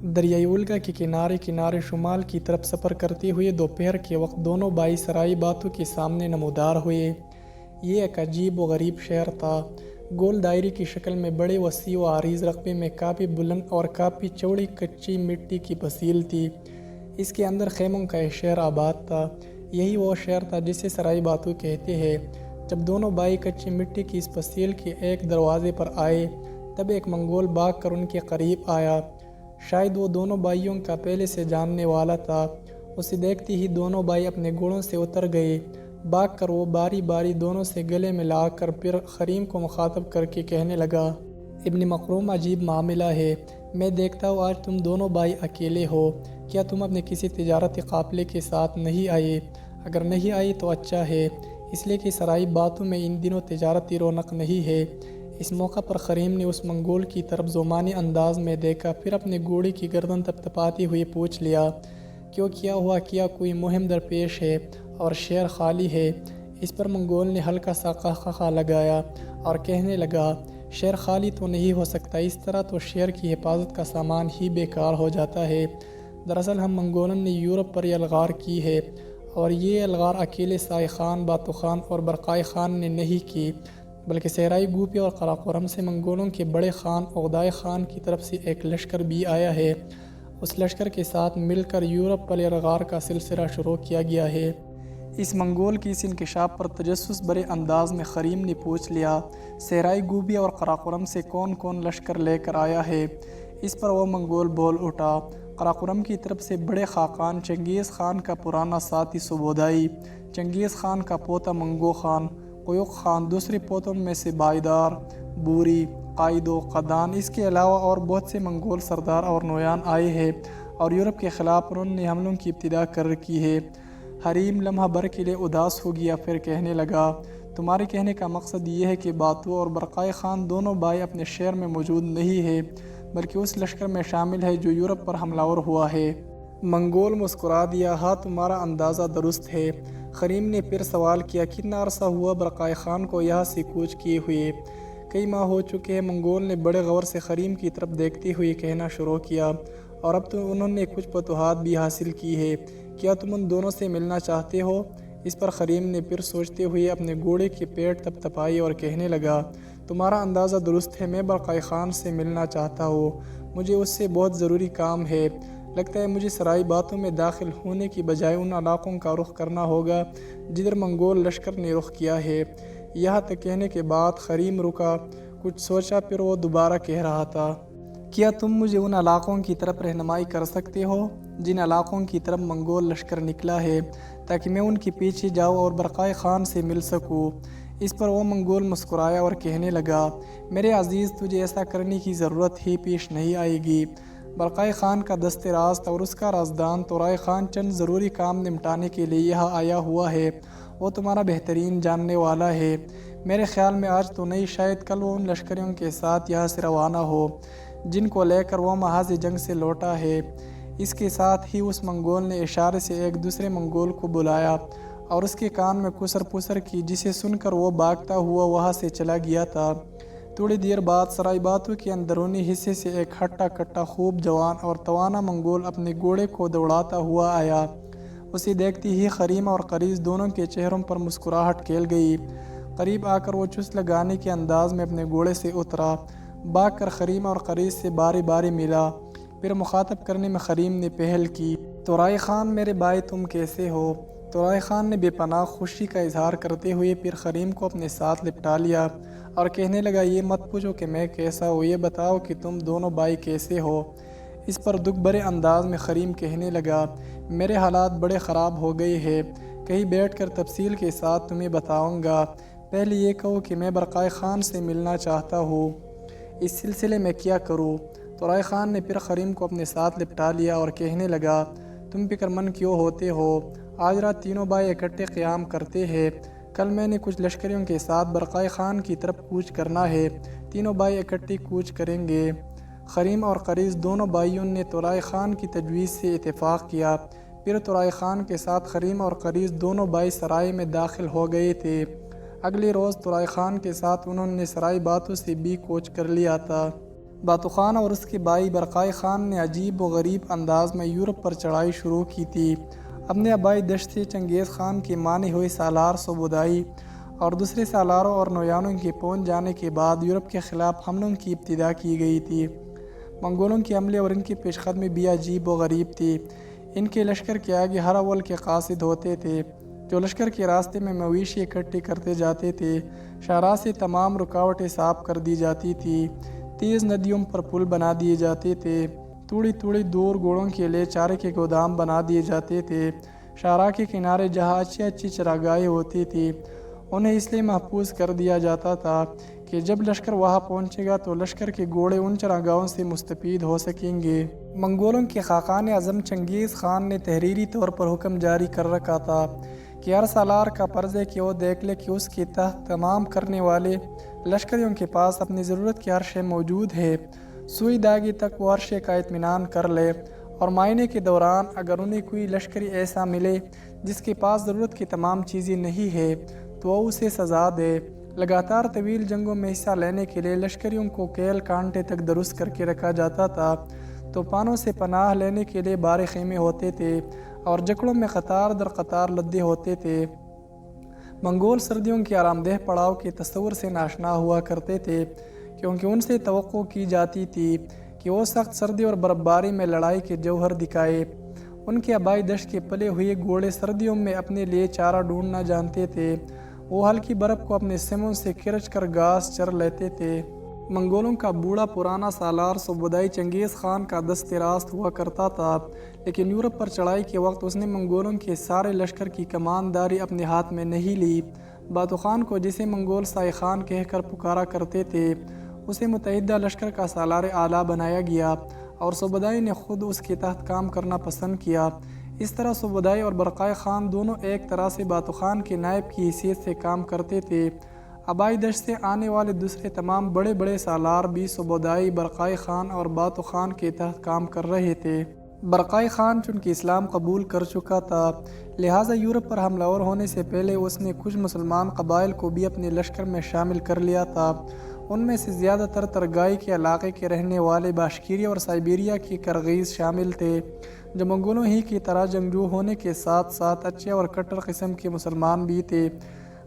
دریائے ولگا کے کنارے کنارے شمال کی طرف سفر کرتے ہوئے دوپہر کے وقت دونوں بھائی سرائی باتوں کے سامنے نمودار ہوئے۔ یہ ایک عجیب و غریب شہر تھا۔ گول دائرے کی شکل میں بڑے وسیع و عریض رقبے میں کافی بلند اور کافی چوڑی کچی مٹی کی پھسیل تھی۔ اس کے اندر خیموں کا ایک شہر آباد تھا۔ یہی وہ شہر تھا جسے سرائی باتو کہتے ہیں۔ جب دونوں بھائی کچی مٹی کی اس پھسیل کے ایک دروازے پر آئے تب ایک منگول بھاگ کر ان کے قریب آیا۔ شاید وہ دونوں بھائیوں کا پہلے سے جاننے والا تھا۔ اسے دیکھتے ہی دونوں بھائی اپنے گھوڑوں سے اتر گئے۔ بھاگ کر وہ باری باری دونوں سے گلے ملا کر پھر خریم کو مخاطب کر کے کہنے لگا، ابن مخروم، عجیب معاملہ ہے۔ میں دیکھتا ہوں آج تم دونوں بھائی اکیلے ہو۔ کیا تم اپنے کسی تجارتی قافلے کے ساتھ نہیں آئے؟ اگر نہیں آئے تو اچھا ہے، اس لیے کہ سرائی باتو میں ان دنوں تجارتی رونق نہیں ہے۔ اس موقع پر خریم نے اس منگول کی طرف ظلمانی انداز میں دیکھا، پھر اپنے گھوڑے کی گردن تپتپاتے ہوئے پوچھ لیا، کیوں کیا ہوا؟ کیا کوئی مہم درپیش ہے اور شہر خالی ہے؟ اس پر منگول نے ہلکا سا قہقہہ لگایا اور کہنے لگا، شہر خالی تو نہیں ہو سکتا، اس طرح تو شہر کی حفاظت کا سامان ہی بیکار ہو جاتا ہے۔ دراصل ہم منگولوں نے یورپ پر یہ الغار کی ہے، اور یہ الغار اکیلے سائے خان، باتو خان اور برقائے خان نے نہیں کی، بلکہ صحرائی گوپی اور قراقرم سے منگولوں کے بڑے خان اوغدائے خان کی طرف سے ایک لشکر بھی آیا ہے۔ اس لشکر کے ساتھ مل کر یورپ پر الغار کا سلسلہ شروع کیا گیا ہے۔ اس منگول کی اس انکشاف پر تجسس بھرے انداز میں خریم نے پوچھ لیا، صحرائی گوبی اور قراقرم سے کون کون لشکر لے کر آیا ہے؟ اس پر وہ منگول بول اٹھا، قراقرم کی طرف سے بڑے خاقان چنگیز خان کا پرانا ساتھی سبودائی، چنگیز خان کا پوتا منگو خان، قیوق خان، دوسرے پوتوں میں سے بائیدار، بوری، قائد و قدان، اس کے علاوہ اور بہت سے منگول سردار اور نویان آئے ہیں اور یورپ کے خلاف انہوں نے حملوں کی ابتدا کر رکھی ہے۔ حریم لمحہ بھر کے لیے اداس ہو گیا، پھر کہنے لگا، تمہارے کہنے کا مقصد یہ ہے کہ باتو اور برقائے خان دونوں بھائی اپنے شہر میں موجود نہیں ہے، بلکہ اس لشکر میں شامل ہے جو یورپ پر حملہ آور ہوا ہے۔ منگول مسکرا دیا، ہاں تمہارا اندازہ درست ہے۔ خریم نے پھر سوال کیا، کتنا عرصہ ہوا برقائے خان کو یہاں سے کوچ کیے ہوئے؟ کئی ماہ ہو چکے ہیں۔ منگول نے بڑے غور سے خریم کی طرف دیکھتے ہوئے کہنا شروع کیا، اور اب تو انہوں نے کچھ فتوحات بھی حاصل کی ہے۔ کیا تم ان دونوں سے ملنا چاہتے ہو؟ اس پر خریم نے پھر سوچتے ہوئے اپنے گھوڑے کی پیٹھ تپتپائی اور کہنے لگا، تمہارا اندازہ درست ہے، میں برقائے خان سے ملنا چاہتا ہوں، مجھے اس سے بہت ضروری کام ہے۔ لگتا ہے مجھے سرائی باتو میں داخل ہونے کی بجائے ان علاقوں کا رخ کرنا ہوگا جدھر منگول لشکر نے رخ کیا ہے۔ یہاں تک کہنے کے بعد خریم رکا، کچھ سوچا، پھر وہ دوبارہ کہہ رہا تھا، کیا تم مجھے ان علاقوں کی طرف رہنمائی کر سکتے ہو جن علاقوں کی طرف منگول لشکر نکلا ہے، تاکہ میں ان کے پیچھے جاؤں اور برقائے خان سے مل سکوں؟ اس پر وہ منگول مسکرایا اور کہنے لگا، میرے عزیز، تجھے ایسا کرنے کی ضرورت ہی پیش نہیں آئے گی۔ برقائے خان کا دست راست اور اس کا رازدان طورائے خان چند ضروری کام نمٹانے کے لیے یہاں آیا ہوا ہے، وہ تمہارا بہترین جاننے والا ہے۔ میرے خیال میں آج تو نہیں، شاید کل وہ ان لشکریوں کے ساتھ یہاں سے روانہ ہو جن کو لے کر وہ محاذ جنگ سے لوٹا ہے۔ اس کے ساتھ ہی اس منگول نے اشارے سے ایک دوسرے منگول کو بلایا اور اس کے کان میں کسر پسر کی، جسے سن کر وہ بھاگتا ہوا وہاں سے چلا گیا تھا۔ تھوڑی دیر بعد سرائی باتو کے اندرونی حصے سے ایک ہٹا کٹا خوب جوان اور توانا منگول اپنے گھوڑے کو دوڑاتا ہوا آیا۔ اسے دیکھتے ہی خریم اور قریش دونوں کے چہروں پر مسکراہٹ کھیل گئی۔ قریب آ کر وہ چست لگانے کے انداز میں اپنے گھوڑے سے اترا، بھاگ کر خریم اور قریش سے باری باری ملا، پھر مخاطب کرنے میں خریم نے پہل کی، طورائے خان میرے بھائی، تم کیسے ہو؟ طورائے خان نے بے پناہ خوشی کا اظہار کرتے ہوئے پھر خریم کو اپنے ساتھ لپٹا لیا اور کہنے لگا، یہ مت پوچھو کہ میں کیسا ہوں، یہ بتاؤ کہ تم دونوں بھائی کیسے ہو؟ اس پر دکھ بھرے انداز میں خریم کہنے لگا، میرے حالات بڑے خراب ہو گئے ہیں، کہیں بیٹھ کر تفصیل کے ساتھ تمہیں بتاؤں گا، پہلے یہ کہو کہ میں برقائے خان سے ملنا چاہتا ہوں، اس سلسلے میں کیا کروں؟ طورائے خان نے پھر خریم کو اپنے ساتھ لپٹا لیا اور کہنے لگا، تم فکر مند کیوں ہوتے ہو؟ آج رات تینوں بھائی اکٹھے قیام کرتے ہیں، کل میں نے کچھ لشکریوں کے ساتھ برقائے خان کی طرف کوچ کرنا ہے، تینوں بھائی اکٹھے کوچ کریں گے۔ خریم اور قریش دونوں بھائیوں نے طورائے خان کی تجویز سے اتفاق کیا، پھر طورائے خان کے ساتھ خریم اور قریش دونوں بھائی سرائے میں داخل ہو گئے تھے۔ اگلے روز طورائے خان کے ساتھ انہوں نے سرائی باتو سے بھی کوچ کر لیا تھا۔ باتو خان اور اس کے بھائی برقائے خان نے عجیب و غریب انداز میں یورپ پر چڑھائی شروع کی تھی۔ اپنے آبائی دشت سے چنگیز خان کے مانے ہوئے سالار سوبودائی اور دوسرے سالاروں اور نویانوں کے پہنچ جانے کے بعد یورپ کے خلاف حملوں کی ابتدا کی گئی تھی۔ منگولوں کے حملے اور ان کی پیش قدمی بھی عجیب و غریب تھی۔ ان کے لشکر کے آگے ہر اول کے قاصد ہوتے تھے، جو لشکر کے راستے میں مویشی اکٹھے کرتے جاتے تھے۔ شاہراہ سے تمام رکاوٹیں صاف کر دی جاتی تھی، تیز ندیوں پر پل بنا دیے جاتے تھے، تھوڑی تھوڑی دور گھوڑوں کے لیے چارے کے گودام بنا دیے جاتے تھے۔ شاہراہ کے کنارے جہاں اچھی اچھی چراگاہیں ہوتی تھی، انہیں اس لیے محفوظ کر دیا جاتا تھا کہ جب لشکر وہاں پہنچے گا تو لشکر کے گھوڑے ان چراگاہوں سے مستفید ہو سکیں گے۔ منگولوں کے خاقان اعظم چنگیز خان نے تحریری طور پر حکم جاری کر رکھا تھا کہ ہر سالار کا فرض ہے کہ وہ دیکھ لے کہ اس کے تحت تمام کرنے والے لشکریوں کے پاس اپنی ضرورت کی ہر شے موجود ہے۔ سوئی داغی تک وہ ہر شے کا اطمینان کر لے، اور معائنے کے دوران اگر انہیں کوئی لشکری ایسا ملے جس کے پاس ضرورت کی تمام چیزیں نہیں ہے تو وہ اسے سزا دے۔ لگاتار طویل جنگوں میں حصہ لینے کے لیے لشکریوں کو کیل کانٹے تک درست کر کے رکھا جاتا تھا۔ طوفانوں سے پناہ لینے کے لیے بارے خیمے ہوتے تھے اور جکڑوں میں قطار در قطار لدے ہوتے تھے۔ منگول سردیوں کے آرام دہ پڑاؤ کے تصور سے ناشنا ہوا کرتے تھے، کیونکہ ان سے توقع کی جاتی تھی کہ وہ سخت سردی اور برف باری میں لڑائی کے جوہر دکھائے۔ ان کے آبائی دشت کے پلے ہوئے گھوڑے سردیوں میں اپنے لیے چارہ ڈھونڈنا جانتے تھے۔ وہ ہلکی برف کو اپنے سموں سے کرچ کر گھاس چر لیتے تھے۔ منگولوں کا بوڑھا پرانا سالار سوبودائی چنگیز خان کا دست راست ہوا کرتا تھا، لیکن یورپ پر چڑھائی کے وقت اس نے منگولوں کے سارے لشکر کی کمانداری اپنے ہاتھ میں نہیں لی۔ باتو خان کو جسے منگول سائے خان کہہ کر پکارا کرتے تھے، اسے متحدہ لشکر کا سالار اعلیٰ بنایا گیا اور سوبودائی نے خود اس کے تحت کام کرنا پسند کیا۔ اس طرح سوبودائی اور برقائے خان دونوں ایک طرح سے باتو خان کے نائب کی حیثیت سے کام کرتے تھے۔ آبائی دشت سے آنے والے دوسرے تمام بڑے بڑے سالار بھی سوبودائی، برقائے خان اور باتو خان کے تحت کام کر رہے تھے۔ برقائے خان چونکہ اسلام قبول کر چکا تھا، لہٰذا یورپ پر حملہ آور ہونے سے پہلے اس نے کچھ مسلمان قبائل کو بھی اپنے لشکر میں شامل کر لیا تھا۔ ان میں سے زیادہ تر ترگائی کے علاقے کے رہنے والے باشکیری اور سائبیریا کے کرغیز شامل تھے، جو منگولوں ہی کی طرح جنگجو ہونے کے ساتھ ساتھ اچھے اور کٹر قسم کے مسلمان بھی تھے۔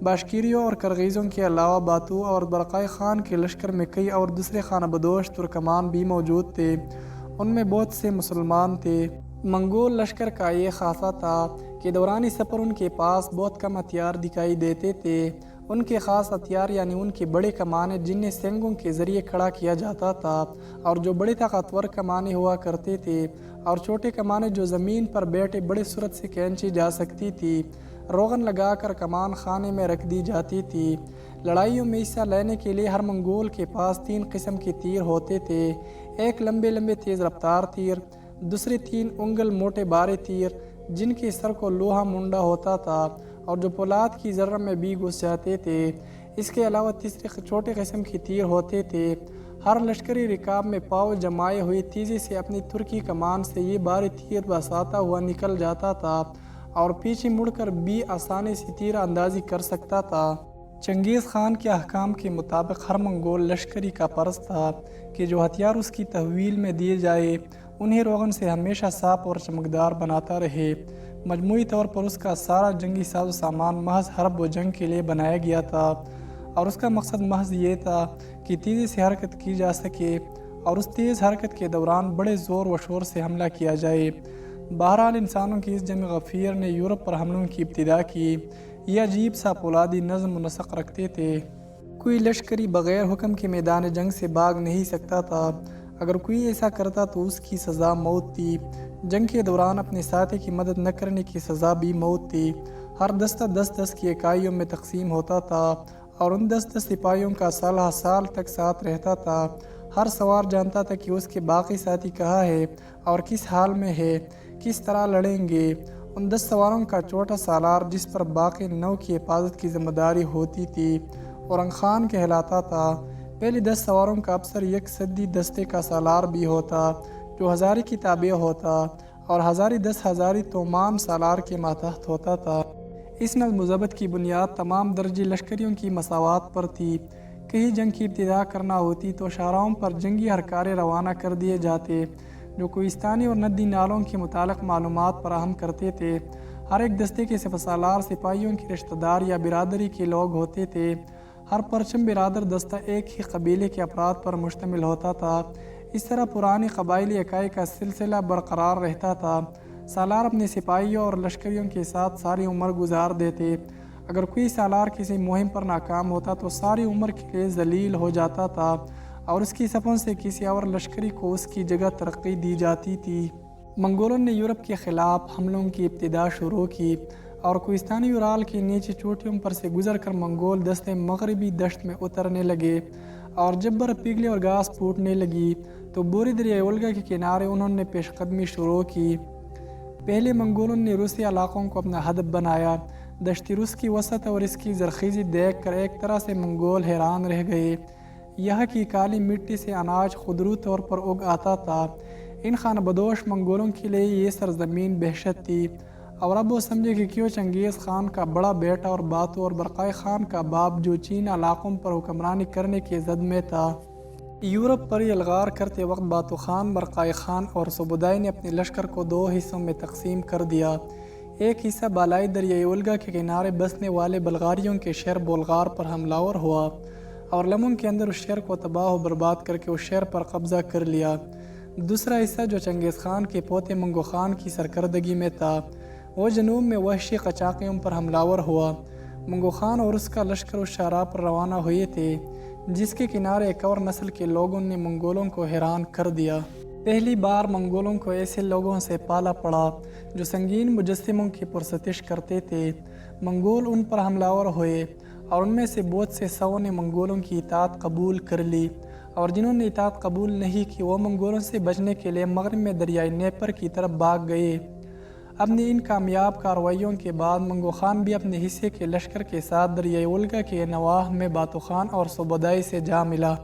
باشکیریوں اور کرغیزوں کے علاوہ باتو اور برقائے خان کے لشکر میں کئی اور دوسرے خانہ بدوش ترکمان بھی موجود تھے، ان میں بہت سے مسلمان تھے۔ منگول لشکر کا یہ خاصہ تھا کہ دورانی سفر ان کے پاس بہت کم ہتھیار دکھائی دیتے تھے۔ ان کے خاص ہتھیار یعنی ان کے بڑے کمانے جنہیں سینگوں کے ذریعے کھڑا کیا جاتا تھا اور جو بڑے طاقتور کمانے ہوا کرتے تھے، اور چھوٹے کمانے جو زمین پر بیٹھے بڑے سرعت سے کھینچی جا سکتی تھی، روغن لگا کر کمان خانے میں رکھ دی جاتی تھی۔ لڑائیوں میں حصہ لینے کے لیے ہر منگول کے پاس 3 قسم کے تیر ہوتے تھے، ایک لمبے لمبے تیز رفتار تیر، دوسرے 3 انگل موٹے بارے تیر جن کے سر کو لوہا منڈا ہوتا تھا اور جو پولاد کی ذرہ میں بھی گھس جاتے تھے، اس کے علاوہ تیسرے چھوٹے قسم کے تیر ہوتے تھے۔ ہر لشکری رکاب میں پاؤ جمائے ہوئے تیزی سے اپنی ترکی کمان سے یہ بارے تیر برساتا ہوا نکل جاتا تھا اور پیچھے مڑ کر بھی آسانی سے تیر اندازی کر سکتا تھا۔ چنگیز خان کے احکام کے مطابق ہر منگول لشکری کا فرض تھا کہ جو ہتھیار اس کی تحویل میں دیے جائے انہیں روغن سے ہمیشہ صاف اور چمکدار بناتا رہے۔ مجموعی طور پر اس کا سارا جنگی ساز و سامان محض حرب و جنگ کے لیے بنایا گیا تھا، اور اس کا مقصد محض یہ تھا کہ تیزی سے حرکت کی جا سکے اور اس تیز حرکت کے دوران بڑے زور و شور سے حملہ کیا جائے۔ بہرحال انسانوں کی اس جمع غفیر نے یورپ پر حملوں کی ابتدا کی۔ یہ عجیب سا پولادی نظم و نسق رکھتے تھے۔ کوئی لشکری بغیر حکم کے میدان جنگ سے بھاگ نہیں سکتا تھا، اگر کوئی ایسا کرتا تو اس کی سزا موت تھی۔ جنگ کے دوران اپنے ساتھی کی مدد نہ کرنے کی سزا بھی موت تھی۔ ہر دستہ 10 کی اکائیوں میں تقسیم ہوتا تھا اور ان 10 سپاہیوں کا سال تک ساتھ رہتا تھا۔ ہر سوار جانتا تھا کہ اس کے باقی ساتھی کہاں ہے اور کس حال میں ہے، کس طرح لڑیں گے۔ ان 10 سواروں کا چھوٹا سالار جس پر باقی 9 کی حفاظت کی ذمہ داری ہوتی تھی اورنگ خان کہلاتا تھا۔ پہلے 10 سواروں کا افسر یک صدی دستے کا سالار بھی ہوتا جو ہزاری کی تابع ہوتا اور ہزاری 10 ہزاری تومان سالار کے ماتحت ہوتا تھا۔ اس نظم و ضبط کی بنیاد تمام درجی لشکریوں کی مساوات پر تھی۔ کہیں جنگ کی ابتدا کرنا ہوتی تو شاہراہوں پر جنگی ہرکارے روانہ کر دیے جاتے جو کوہستانی اور ندی نالوں کے متعلق معلومات فراہم کرتے تھے۔ ہر ایک دستے کے سپہ سالار سپاہیوں کے رشتہ دار یا برادری کے لوگ ہوتے تھے۔ ہر پرچم برادر دستہ ایک ہی قبیلے کے افراد پر مشتمل ہوتا تھا۔ اس طرح پرانی قبائلی اکائی کا سلسلہ برقرار رہتا تھا۔ سالار اپنے سپاہیوں اور لشکریوں کے ساتھ ساری عمر گزار دیتے۔ اگر کوئی سالار کسی مہم پر ناکام ہوتا تو ساری عمر کے لیے ذلیل ہو جاتا تھا اور اس کی صفوں سے کسی اور لشکری کو اس کی جگہ ترقی دی جاتی تھی۔ منگولوں نے یورپ کے خلاف حملوں کی ابتدا شروع کی اور کوہستانی یورال کی نیچی چوٹیوں پر سے گزر کر منگول دستے مغربی دشت میں اترنے لگے اور جب برف پگھلی اور گھاس پھوٹنے لگی تو بوری دریائے وولگا کے کنارے انہوں نے پیش قدمی شروع کی۔ پہلے منگولوں نے روسی علاقوں کو اپنا ہدف بنایا۔ دشتی روس کی وسعت اور اس کی زرخیزی دیکھ کر ایک طرح سے منگول حیران رہ گئے۔ یہاں کی کالی مٹی سے اناج خودرو طور پر اگ آتا تھا۔ ان خانہ بدوش منگولوں کے لیے یہ سرزمین بہشت تھی اور اب وہ سمجھے کہ کیوں چنگیز خان کا بڑا بیٹا اور باتو اور برقائے خان کا باپ جو چین علاقوں پر حکمرانی کرنے کے زد میں تھا۔ یورپ پر یلغار کرتے وقت باتو خان، برقائے خان اور سبودائی نے اپنے لشکر کو دو حصوں میں تقسیم کر دیا۔ ایک حصہ بالائی دریائے وولگا کے کنارے بسنے والے بلغاریوں کے شہر بولغار پر حملہ آور ہوا اور لمحوں کے اندر اس شہر کو تباہ و برباد کر کے اس شہر پر قبضہ کر لیا۔ دوسرا حصہ جو چنگیز خان کے پوتے منگو خان کی سرکردگی میں تھا وہ جنوب میں وحشی قچاقیوں پر حملہ آور ہوا۔ منگو خان اور اس کا لشکر اس شاہراہ پر روانہ ہوئے تھے جس کے کنارے ایک اور نسل کے لوگوں نے منگولوں کو حیران کر دیا۔ پہلی بار منگولوں کو ایسے لوگوں سے پالا پڑا جو سنگین مجسموں کی پرستش کرتے تھے۔ منگول ان پر حملہ آور ہوئے اور ان میں سے بہت سے سووں نے منگولوں کی اطاعت قبول کر لی اور جنہوں نے اطاعت قبول نہیں کی وہ منگولوں سے بچنے کے لیے مغرب میں دریائے نیپر کی طرف بھاگ گئے۔ اپنی ان کامیاب کارروائیوں کے بعد منگو خان بھی اپنے حصے کے لشکر کے ساتھ دریائے وولگا کے نواح میں باتو خان اور سبودائی سے جا ملا۔